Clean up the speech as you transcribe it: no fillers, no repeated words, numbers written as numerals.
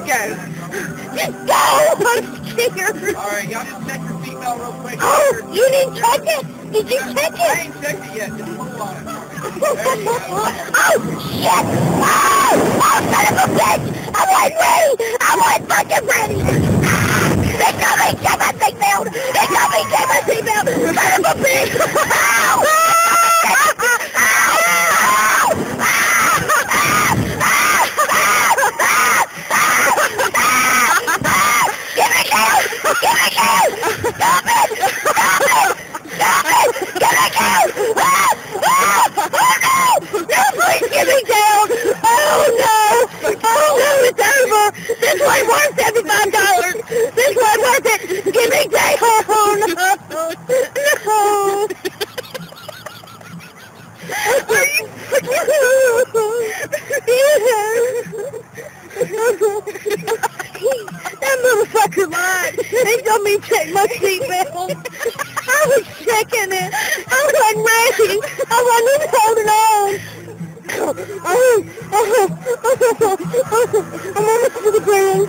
go. Just go! I'm scared. Alright, y'all just check your seatbelt real quick. Oh, you didn't check it? Did you check I it? ain't checked it yet. Just pull on it. Oh, shit! Oh, son of a bitch! I wasn't ready! I wasn't fucking ready! They got me! Get my seatbelt! They got me! Get my seatbelt! Son of a bitch! Get me down! Get me down! Stop it! Stop it! Stop it! Get me down! No, please get me down! Oh no! Oh no, it's over! This one worth $75! This one worth it! Get me down! Oh no! No! That motherfucker lied! They told me to check my seatbelt! I was checking it! I wasn't ready! I wasn't even holding on! I'm almost to the ground.